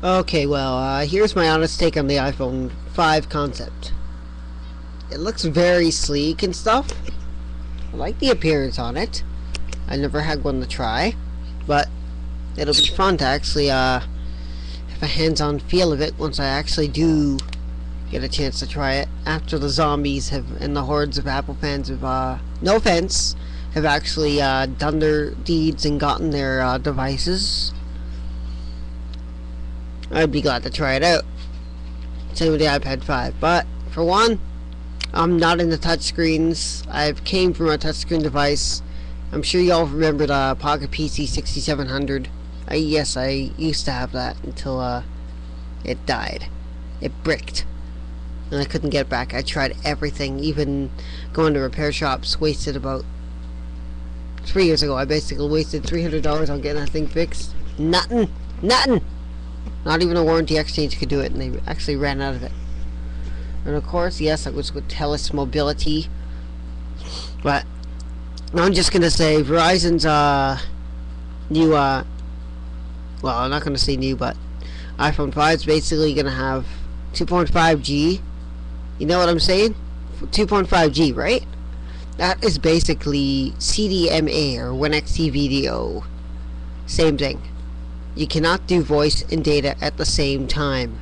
Okay, well, here's my honest take on the iPhone 5 concept. It looks very sleek and stuff. I like the appearance on it. I never had one to try, but it'll be fun to actually have a hands-on feel of it once I actually do get a chance to try it. After the zombies have and the hordes of Apple fans have, no offense, have actually done their deeds and gotten their devices, I'd be glad to try it out. Same with the iPad 5. But for one, I'm not into touchscreens. I came from a touchscreen device. I'm sure y'all remember the Pocket PC 6700. Yes, I used to have that until it died. It bricked. And I couldn't get it back. I tried everything, even going to repair shops. Wasted about 3 years ago. I basically wasted $300 on getting that thing fixed. Nothing. Nothing. Not even a warranty exchange could do it, and they actually ran out of it. And of course, yes, I was with TELUS Mobility. But I'm just gonna say Verizon's new well, I'm not gonna say new, but iPhone 5 is basically gonna have 2.5G. You know what I'm saying? 2.5G, right? That is basically CDMA or WinXT video. Same thing. You cannot do voice and data at the same time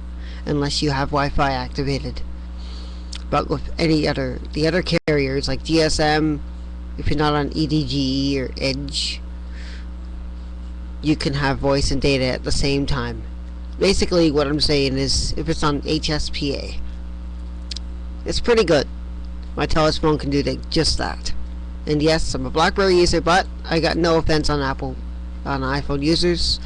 unless you have Wi-Fi activated. But with the other carriers like GSM, if you're not on EDGE or Edge, you can have voice and data at the same time. Basically, what I'm saying is, if it's on HSPA, it's pretty good. My TELUS phone can do just that. And yes, I'm a BlackBerry user, but I got no offense on iPhone users.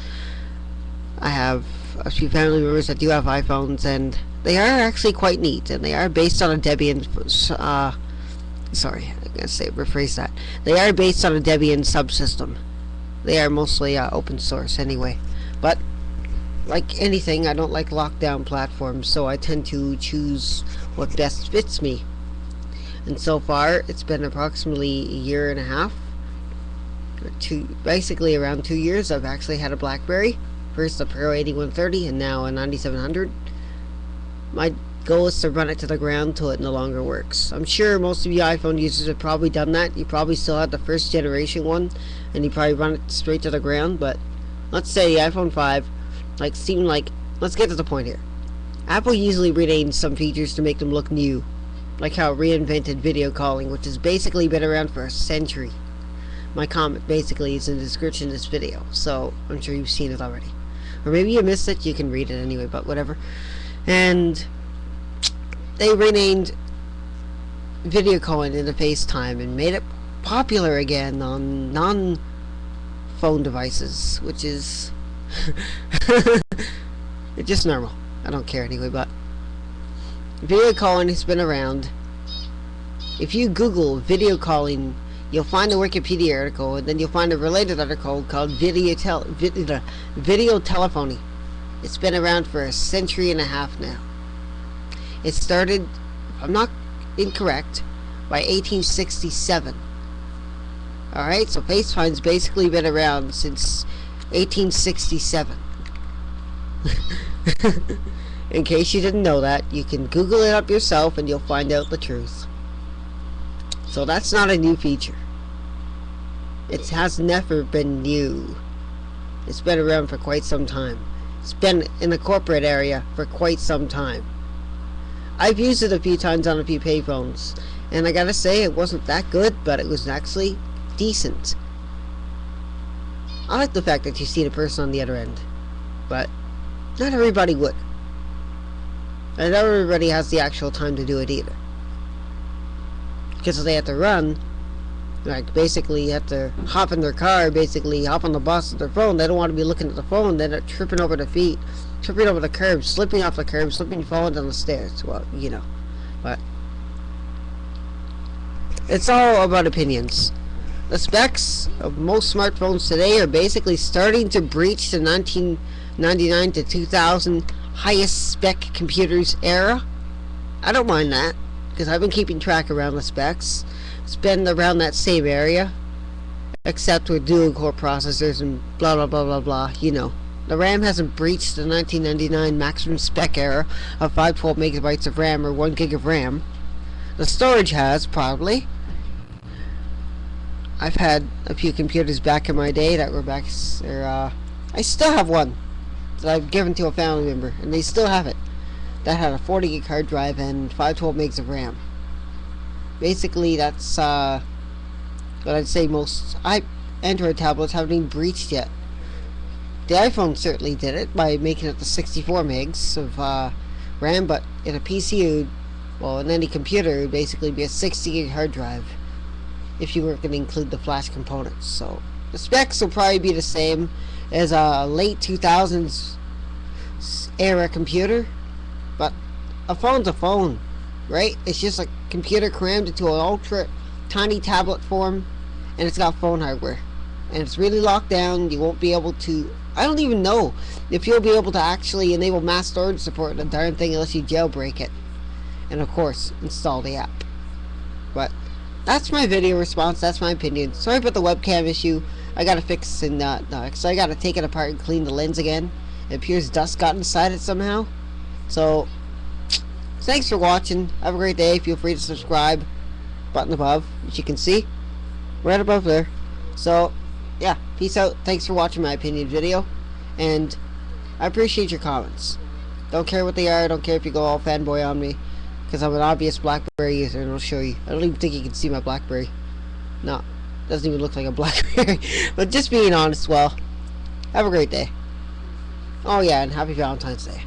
I have a few family members that do have iPhones, and they are actually quite neat, and they are based on a Debian, sorry, I'm gonna rephrase that. They are based on a Debian subsystem. They are mostly open source anyway. But like anything, I don't like lockdown platforms, so I tend to choose what best fits me. And so far, it's been approximately a year and a half, basically around 2 years. I've actually had a BlackBerry. First a Pro 8130 and now a 9700. My goal is to run it to the ground till it no longer works. I'm sure most of you iPhone users have probably done that. You probably still have the first generation one, and you probably run it straight to the ground. But let's say the iPhone 5, let's get to the point here. Apple usually renames some features to make them look new, like how it reinvented video calling, which has basically been around for a century. My comment basically is in the description of this video, so I'm sure you've seen it already. Or maybe you missed it, you can read it anyway, but whatever. And they renamed video calling into FaceTime and made it popular again on non-phone devices, which is it's just normal. I don't care anyway, but video calling has been around. If you Google video calling, you'll find a Wikipedia article, and then you'll find a related article called video telephony. It's been around for a century and a half now. It started, if I'm not incorrect, by 1867. Alright, so FaceTime's basically been around since 1867. In case you didn't know that, you can Google it up yourself and you'll find out the truth. So that's not a new feature. It has never been new. It's been around for quite some time. It's been in the corporate area for quite some time. I've used it a few times on a few payphones, and I gotta say it wasn't that good, but it was actually decent. I like the fact that you see the person on the other end, but not everybody would. And not everybody has the actual time to do it either. Because they have to run, like basically you have to hop in their car, basically hop on the bus with their phone. They don't want to be looking at the phone. They're tripping over their feet, tripping over the curb, slipping off the curb, slipping, falling down the stairs. Well, you know, but it's all about opinions. The specs of most smartphones today are basically starting to breach the 1999 to 2000 highest spec computers era. I don't mind that, because I've been keeping track around the specs. It's been around that same area, except with dual core processors and blah blah blah blah blah, you know. The RAM hasn't breached the 1999 maximum spec error of 512 megabytes of RAM or 1 gig of RAM. The storage has, probably. I've had a few computers back in my day that were back, I still have one that I've given to a family member, and they still have it. That had a 40 gig hard drive and 512 megs of RAM. Basically, that's what I'd say most Android tablets haven't even breached yet. The iPhone certainly did it by making it to 64 megs of RAM, but in a PC, well, in any computer, it would basically be a 60 gig hard drive if you weren't going to include the flash components. So the specs will probably be the same as a late 2000s era computer, but a phone's a phone, right? It's just a computer crammed into an ultra tiny tablet form, and it's got phone hardware, and it's really locked down. You won't be able to, I don't even know if you'll be able to actually enable mass storage support in the darn thing unless you jailbreak it, and of course install the app. But that's my video response. That's my opinion. Sorry about the webcam issue. I gotta fix and so I gotta take it apart and clean the lens again. It appears dust got inside it somehow. So thanks for watching. Have a great day. Feel free to subscribe. Button above, which you can see right above there. So yeah, peace out. Thanks for watching my opinion video, and I appreciate your comments. Don't care what they are. Don't care if you go all fanboy on me, because I'm an obvious BlackBerry user, and I'll show you. I don't even think you can see my BlackBerry. No, doesn't even look like a BlackBerry. But just being honest, well, have a great day. Oh yeah, and happy Valentine's Day.